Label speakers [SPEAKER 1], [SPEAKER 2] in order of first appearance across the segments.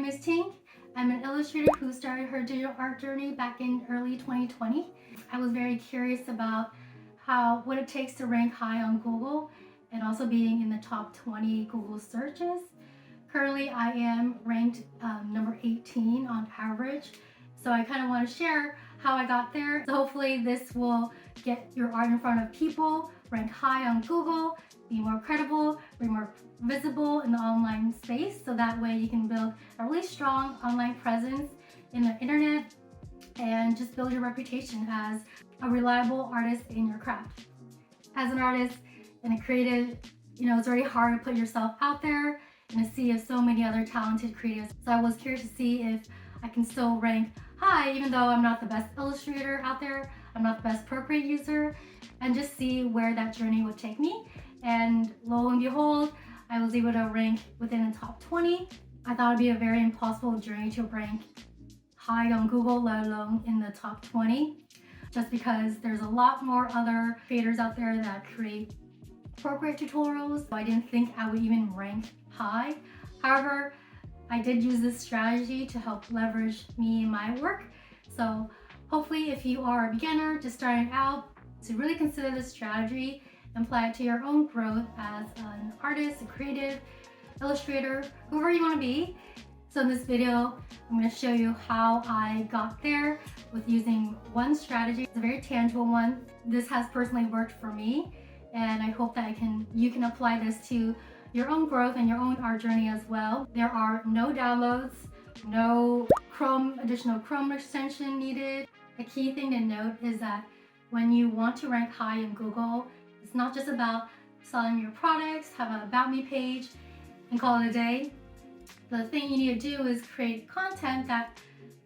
[SPEAKER 1] name is Ting. I'm an illustrator who started her digital art journey back in early 2020. I was very curious about what it takes to rank high on Google and also being in the top 20 Google searches. Currently, I am ranked number 18 on average. So I kind of want to share how I got there. So hopefully this will get your art in front of people, rank high on Google, be more credible, be more visible in the online space. So that way you can build a really strong online presence in the internet and just build your reputation as a reliable artist in your craft. As an artist and a creative, it's very hard to put yourself out there in a sea of so many other talented creatives. So I was curious to see if I can still rank high, even though I'm not the best illustrator out there, I'm not the best Procreate user, and just see where that journey would take me. And lo and behold, I was able to rank within the top 20. I thought it'd be a very impossible journey to rank high on Google, let alone in the top 20, just because there's a lot more other creators out there that create Procreate tutorials. So I didn't think I would even rank high. However, I did use this strategy to help leverage me in my work. So hopefully if you are a beginner just starting out, to really consider this strategy and apply it to your own growth as an artist, a creative, illustrator, whoever you want to be. So in this video, I'm going to show you how I got there with using one strategy. It's a very tangible one. This has personally worked for me, and I hope that you can apply this to your own growth and your own art journey as well. There are no downloads, no additional Chrome extension needed. A key thing to note is that when you want to rank high in Google, it's not just about selling your products, have an About Me page, and call it a day. The thing you need to do is create content that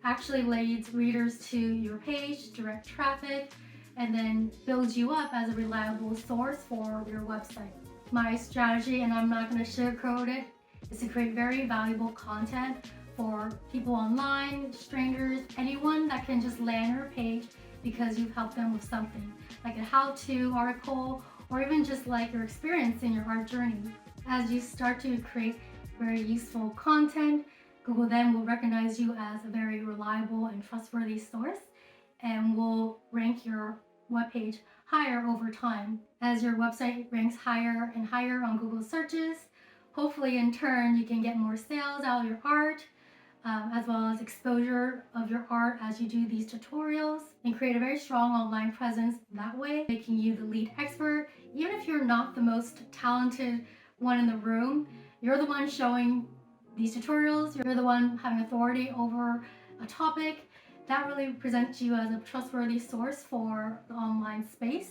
[SPEAKER 1] actually leads readers to your page, direct traffic, and then builds you up as a reliable source for your website. My strategy, and I'm not going to sugarcoat it, is to create very valuable content for people online, strangers, anyone that can just land your page because you've helped them with something, like a how-to article, or even just like your experience in your art journey. As you start to create very useful content, Google then will recognize you as a very reliable and trustworthy source and will rank your webpage higher over time. As your website ranks higher and higher on Google searches, hopefully in turn you can get more sales out of your art, as well as exposure of your art as you do these tutorials, and create a very strong online presence that way, making you the lead expert. Even if you're not the most talented one in the room, you're the one showing these tutorials, you're the one having authority over a topic. That really presents you as a trustworthy source for the online space.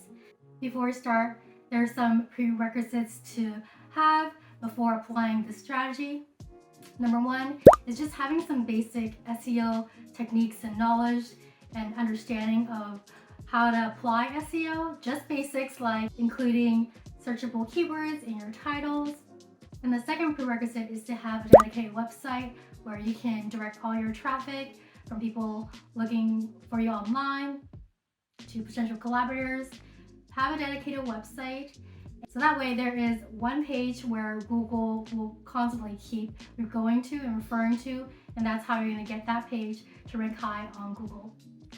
[SPEAKER 1] Before we start, there are some prerequisites to have before applying this strategy. Number one is just having some basic SEO techniques and knowledge and understanding of how to apply SEO, just basics like including searchable keywords in your titles. And the second prerequisite is to have a dedicated website where you can direct all your traffic from people looking for you online to potential collaborators. Have a dedicated website. So that way there is one page where Google will constantly keep going to and referring to, and that's how you're going to get that page to rank high on Google.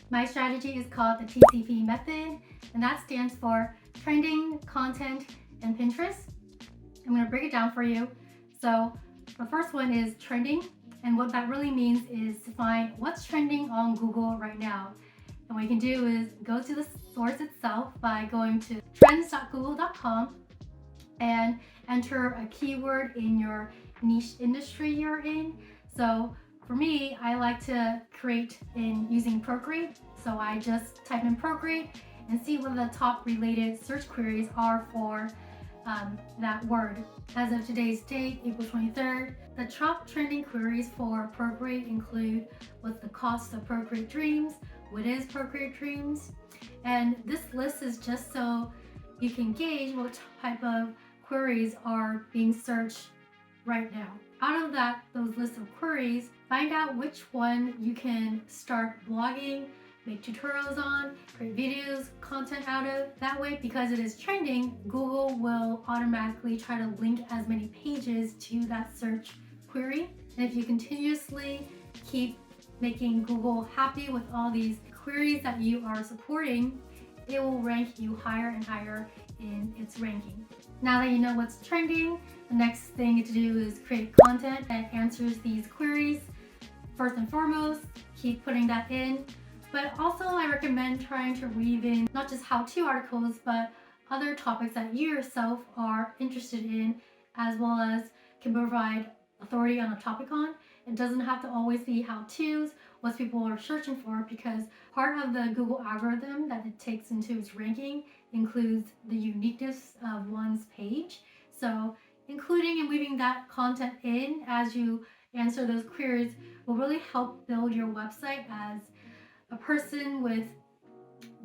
[SPEAKER 1] My strategy is called the TCP method, and that stands for Trending, Content, and Pinterest. I'm going to break it down for you. So the first one is trending, and what that really means is to find what's trending on Google right now. And what you can do is go to the source itself by going to trends.google.com and enter a keyword in your niche industry you're in. So for me, I like to create using Procreate. So I just type in Procreate and see what the top related search queries are for that word. As of today's date, April 23rd, the top trending queries for Procreate include what's the cost of Procreate Dreams, what is Procreate Dreams, and this list is just so you can gauge what type of queries are being searched right now. Out of those lists of queries, find out which one you can start blogging, make tutorials on, create videos, content out of. That way, because it is trending, Google will automatically try to link as many pages to that search query. And if you continuously keep making Google happy with all these queries that you are supporting, it will rank you higher and higher in its ranking. Now that you know what's trending, the next thing to do is create content that answers these queries. First and foremost, keep putting that in. But also I recommend trying to weave in not just how-to articles, but other topics that you yourself are interested in, as well as can provide authority on a topic on. It doesn't have to always be how-tos, what people are searching for, because part of the Google algorithm that it takes into its ranking includes the uniqueness of one's page. So including and weaving that content in as you answer those queries will really help build your website as a person with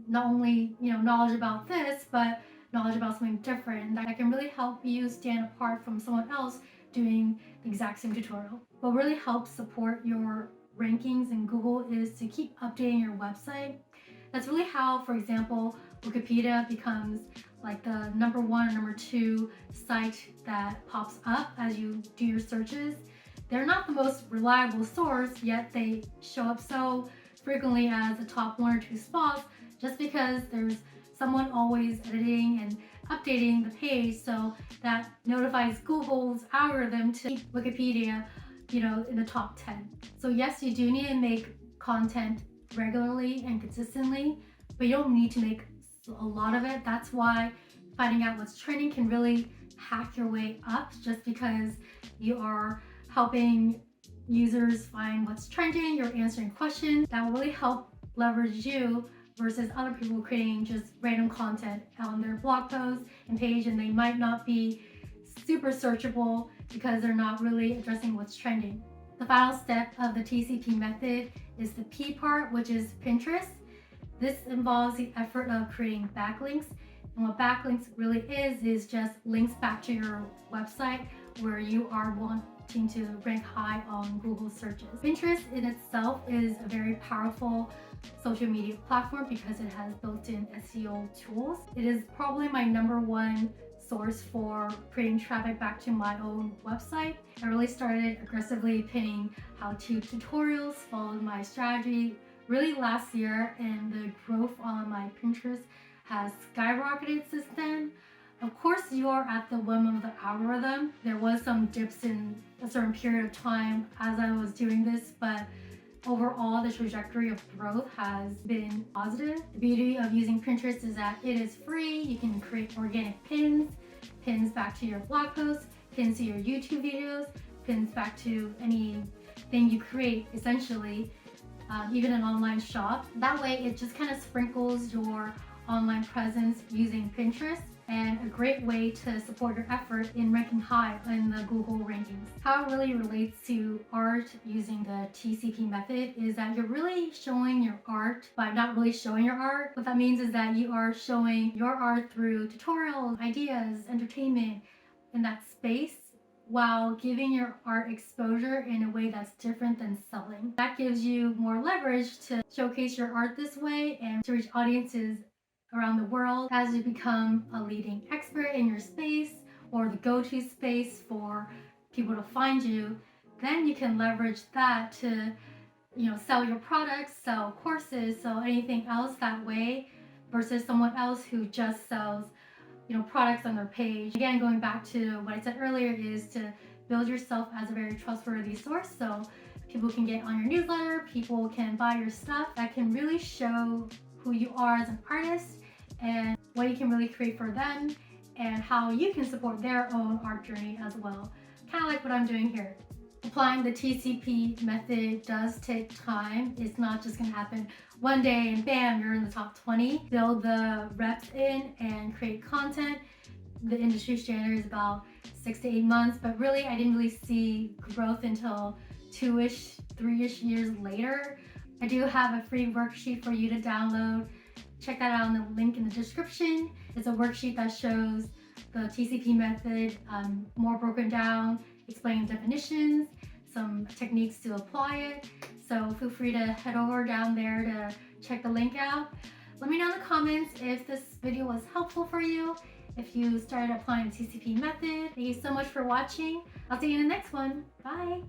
[SPEAKER 1] not only knowledge about this, but knowledge about something different that can really help you stand apart from someone else doing the exact same tutorial. What really helps support your rankings in Google is to keep updating your website. That's really how, for example, Wikipedia becomes like the number 1 or number 2 site that pops up as you do your searches. They're not the most reliable source, yet they show up so frequently as the top 1 or 2 spots just because there's someone always editing and updating the page, so that notifies Google's algorithm to keep Wikipedia, in the top 10. So yes, you do need to make content regularly and consistently, but you don't need to make a lot of it. That's why finding out what's trending can really hack your way up, just because you are helping users find what's trending, you're answering questions that will really help leverage you versus other people creating just random content on their blog posts and page, and they might not be super searchable because they're not really addressing what's trending. The final step of the TCP method is the P part, which is Pinterest. This involves the effort of creating backlinks. And what backlinks really is just links back to your website where you are wanting to rank high on Google searches. Pinterest in itself is a very powerful social media platform because it has built-in SEO tools. It is probably my number 1 source for creating traffic back to my own website. I really started aggressively pinning how-to tutorials, followed my strategy really last year, and the growth on my Pinterest has skyrocketed since then. Of course, you are at the whim of the algorithm. There was some dips in a certain period of time as I was doing this, but overall, the trajectory of growth has been positive. The beauty of using Pinterest is that it is free. You can create organic pins back to your blog posts, pins to your YouTube videos, pins back to anything you create, essentially, even an online shop. That way, it just kind of sprinkles your online presence using Pinterest, and a great way to support your effort in ranking high in the Google rankings. How it really relates to art using the TCP method is that you're really showing your art by not really showing your art. What that means is that you are showing your art through tutorials, ideas, entertainment in that space, while giving your art exposure in a way that's different than selling. That gives you more leverage to showcase your art this way and to reach audiences around the world. As you become a leading expert in your space or the go-to space for people to find you, then you can leverage that to sell your products, sell courses, sell anything else that way, versus someone else who just sells products on their page. Again, going back to what I said earlier, is to build yourself as a very trustworthy source, so people can get on your newsletter, people can buy your stuff. That can really show who you are as an artist and what you can really create for them and how you can support their own art journey as well. Kind of like what I'm doing here. Applying the TCP method does take time. It's not just going to happen one day and bam, you're in the top 20. Build the reps in and create content. The industry standard is about 6 to 8 months, but really I didn't really see growth until 2-ish, 3-ish years later. I do have a free worksheet for you to download. Check that out in the link in the description. It's a worksheet that shows the TCP method more broken down, explaining definitions, some techniques to apply it. So feel free to head over down there to check the link out. Let me know in the comments if this video was helpful for you. if you started applying the CCP method. Thank you so much for watching. I'll see you in the next one. Bye.